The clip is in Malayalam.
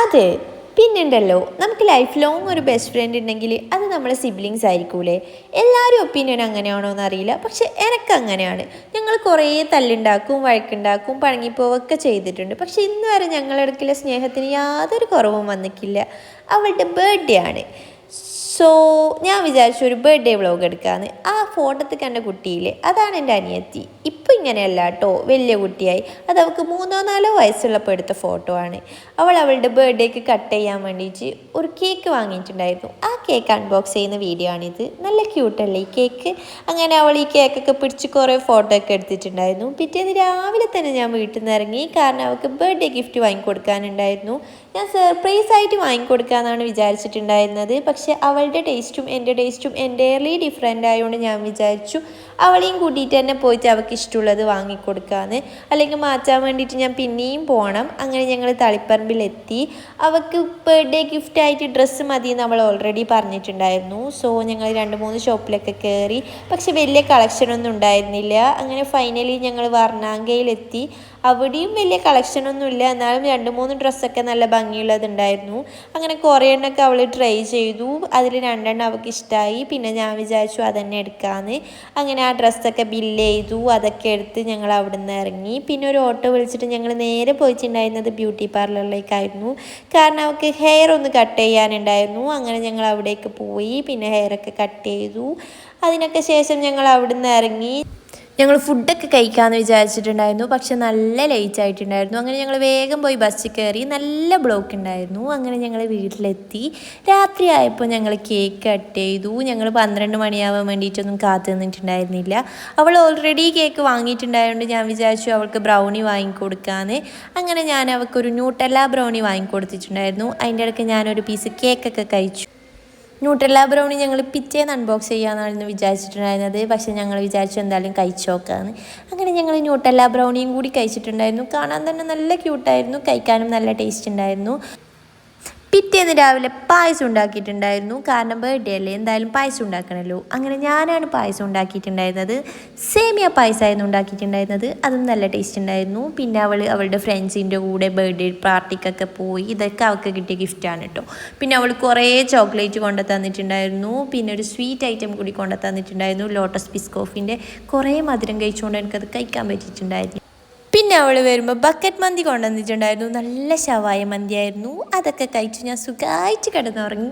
അതെ, പിന്നുണ്ടല്ലോ നമുക്ക് ലൈഫ് ലോങ് ഒരു ബെസ്റ്റ് ഫ്രണ്ട് ഉണ്ടെങ്കിൽ അത് നമ്മളെ സിബ്ലിങ്സ് ആയിരിക്കൂലേ. എല്ലാവരും ഒപ്പീനിയൻ അങ്ങനെയാണോ എന്നറിയില്ല, പക്ഷെ എനിക്ക് അങ്ങനെയാണ്. ഞങ്ങൾ കുറേ തല്ലുണ്ടാക്കും, വഴക്കുണ്ടാക്കും, പഴങ്ങിപ്പോവൊക്കെ ചെയ്തിട്ടുണ്ട്. പക്ഷെ ഇന്ന് വരെ ഞങ്ങളിടയ്ക്കുള്ള സ്നേഹത്തിന് യാതൊരു കുറവും വന്നിട്ടില്ല. അവളുടെ ബർത്ത്ഡേ ആണ്. സോ ഞാൻ വിചാരിച്ചു ഒരു ബർത്ത്ഡേ വ്ളോഗ് എടുക്കാമെന്ന്. ആ ഫോട്ടോത്തിൽ കണ്ട കുട്ടിയില്ലേ, അതാണ് എൻ്റെ അനിയത്തി. ഇപ്പം ഇങ്ങനെയല്ല കേട്ടോ, വലിയ കുട്ടിയായി. അത് അവൾക്ക് 3-4 വയസ്സുള്ളപ്പോൾ എടുത്ത ഫോട്ടോ ആണ്. അവളുടെ ബർത്ത്ഡേക്ക് കട്ട് ചെയ്യാൻ വേണ്ടിയിട്ട് ഒരു കേക്ക് വാങ്ങിയിട്ടുണ്ടായിരുന്നു. ആ കേക്ക് അൺബോക്സ് ചെയ്യുന്ന വീഡിയോ ആണിത്. നല്ല ക്യൂട്ടല്ലേ ഈ കേക്ക്. അങ്ങനെ അവൾ ഈ കേക്കൊക്കെ പിടിച്ച് കുറേ ഫോട്ടോ ഒക്കെ എടുത്തിട്ടുണ്ടായിരുന്നു. പിറ്റേന്ന് രാവിലെ തന്നെ ഞാൻ വീട്ടിൽ നിന്ന് ഇറങ്ങി, കാരണം അവൾക്ക് ബർത്ത്ഡേ ഗിഫ്റ്റ് വാങ്ങിക്കൊടുക്കാനുണ്ടായിരുന്നു. ഞാൻ സർപ്രൈസ് ആയിട്ട് വാങ്ങിക്കൊടുക്കാമെന്നാണ് വിചാരിച്ചിട്ടുണ്ടായിരുന്നത്. പക്ഷെ അവളുടെ ടേസ്റ്റും എൻ്റെ ടേസ്റ്റും എൻ്റയർലി ഡിഫറെൻ്റ് ആയതുകൊണ്ട് ഞാൻ വിചാരിച്ചു അവളെയും കൂട്ടിയിട്ട് തന്നെ പോയിട്ട് അവൾക്ക് ഇഷ്ടമുള്ളത് വാങ്ങിക്കൊടുക്കാമെന്ന്. അല്ലെങ്കിൽ മാറ്റാൻ വേണ്ടിയിട്ട് ഞാൻ പിന്നെയും പോകണം. അങ്ങനെ ഞങ്ങൾ തളിപ്പറമ്പിലെത്തി. അവൾക്ക് ബർത്ത്ഡേ ഗിഫ്റ്റായിട്ട് ഡ്രസ്സ് മതിയെന്ന് അവൾ ഓൾറെഡി പറഞ്ഞിട്ടുണ്ടായിരുന്നു. സോ ഞങ്ങൾ 2-3 ഷോപ്പിലൊക്കെ കയറി, പക്ഷെ വലിയ കളക്ഷനൊന്നും ഉണ്ടായിരുന്നില്ല. അങ്ങനെ ഫൈനലി ഞങ്ങൾ വർണ്ണാങ്കയിലെത്തി. അവിടെയും വലിയ കളക്ഷനൊന്നുമില്ല, എന്നാലും 2-3 ഡ്രസ്സൊക്കെ നല്ല ഭംഗിയുള്ളതുണ്ടായിരുന്നു. അങ്ങനെ കുറേ എണ്ണമൊക്കെ അവൾ ട്രൈ ചെയ്തു. അതിൽ 2 എണ്ണം അവൾക്ക് ഇഷ്ടമായി. പിന്നെ ഞാൻ വിചാരിച്ചു അതന്നെ എടുക്കാമെന്ന്. അങ്ങനെ ആ ഡ്രസ്സൊക്കെ ബില്ല് ചെയ്തു. അതൊക്കെ എടുത്ത് ഞങ്ങൾ അവിടെ നിന്ന് ഇറങ്ങി. പിന്നെ ഒരു ഓട്ടോ വിളിച്ചിട്ട് ഞങ്ങൾ നേരെ പോയിട്ടുണ്ടായിരുന്നത് ബ്യൂട്ടി പാർലറിലേക്കായിരുന്നു. കാരണം അവൾക്ക് ഹെയർ ഒന്ന് കട്ട് ചെയ്യാനുണ്ടായിരുന്നു. അങ്ങനെ ഞങ്ങൾ അവിടേക്ക് പോയി. പിന്നെ ഹെയറൊക്കെ കട്ട് ചെയ്തു. അതിനൊക്കെ ശേഷം ഞങ്ങൾ അവിടെ നിന്ന് ഇറങ്ങി. ഞങ്ങൾ ഫുഡൊക്കെ കഴിക്കാമെന്ന് വിചാരിച്ചിട്ടുണ്ടായിരുന്നു, പക്ഷെ നല്ല ലേറ്റ് ആയിട്ടുണ്ടായിരുന്നു. അങ്ങനെ ഞങ്ങൾ വേഗം പോയി ബസ്സിൽ കയറി. നല്ല ബ്ലോക്ക് ഉണ്ടായിരുന്നു. അങ്ങനെ ഞങ്ങൾ വീട്ടിലെത്തി. രാത്രി ആയപ്പോൾ ഞങ്ങൾ കേക്ക് കട്ട് ചെയ്തു. ഞങ്ങൾ 12 മണിയാവാൻ വേണ്ടിയിട്ടൊന്നും കാത്തു നിന്നിട്ടുണ്ടായിരുന്നില്ല. അവൾ ഓൾറെഡി കേക്ക് വാങ്ങിയിട്ടുണ്ടായതുകൊണ്ട് ഞാൻ വിചാരിച്ചു അവൾക്ക് ബ്രൗണി വാങ്ങിക്കൊടുക്കാമെന്ന്. അങ്ങനെ ഞാൻ അവൾക്കൊരു ന്യൂട്ടെല്ല ബ്രൗണി വാങ്ങിക്കൊടുത്തിട്ടുണ്ടായിരുന്നു. അതിൻ്റെ ഇടയ്ക്ക് ഞാനൊരു പീസ് കേക്കൊക്കെ കഴിച്ചു. ന്യൂട്ടെല്ല ബ്രൗണി ഞങ്ങൾ പിറ്റേന്ന് അൺബോക്സ് ചെയ്യാമെന്നായിരുന്നു വിചാരിച്ചിട്ടുണ്ടായിരുന്നത്. പക്ഷേ ഞങ്ങൾ വിചാരിച്ചു എന്തായാലും കഴിച്ചു നോക്കാമെന്ന്. അങ്ങനെ ഞങ്ങൾ ന്യൂട്ടെല്ല ബ്രൗണിയും കൂടി കഴിച്ചിട്ടുണ്ടായിരുന്നു. കാണാൻ തന്നെ നല്ല ക്യൂട്ടായിരുന്നു, കഴിക്കാനും നല്ല ടേസ്റ്റ് ഉണ്ടായിരുന്നു. പിറ്റേന്ന് രാവിലെ പായസം ഉണ്ടാക്കിയിട്ടുണ്ടായിരുന്നു. കാരണം ബർത്ത്ഡേ അല്ലേ, എന്തായാലും പായസം ഉണ്ടാക്കണമല്ലോ. അങ്ങനെ ഞാനാണ് പായസം ഉണ്ടാക്കിയിട്ടുണ്ടായിരുന്നത്. സേമിയ പായസമായിരുന്നു ഉണ്ടാക്കിയിട്ടുണ്ടായിരുന്നത്. അതും നല്ല ടേസ്റ്റ് ഉണ്ടായിരുന്നു. പിന്നെ അവളുടെ ഫ്രണ്ട്സിൻ്റെ കൂടെ ബർത്ത്ഡേ പാർട്ടിക്കൊക്കെ പോയി. ഇതൊക്കെ അവൾക്ക് കിട്ടിയ ഗിഫ്റ്റാണ് കേട്ടോ. പിന്നെ അവൾ കുറേ ചോക്ലേറ്റ് കൊണ്ടു തന്നിട്ടുണ്ടായിരുന്നു. പിന്നെ ഒരു സ്വീറ്റ് ഐറ്റം കൂടി കൊണ്ടു തന്നിട്ടുണ്ടായിരുന്നു, ലോട്ടസ് ബിസ്കോഫിൻ്റെ. കുറേ മധുരം കഴിച്ചുകൊണ്ട് എനിക്കത് കഴിക്കാൻ പറ്റിയിട്ടുണ്ടായിരുന്നു. പിന്നെ അവൾ വരുമ്പോൾ ബക്കറ്റ് മന്തി കൊണ്ടുവന്നിട്ടുണ്ടായിരുന്നു. നല്ല ഷവായ മന്തിയായിരുന്നു. അതൊക്കെ കഴിച്ചു ഞാൻ സുഖമായിട്ട് കിടന്നുറങ്ങി.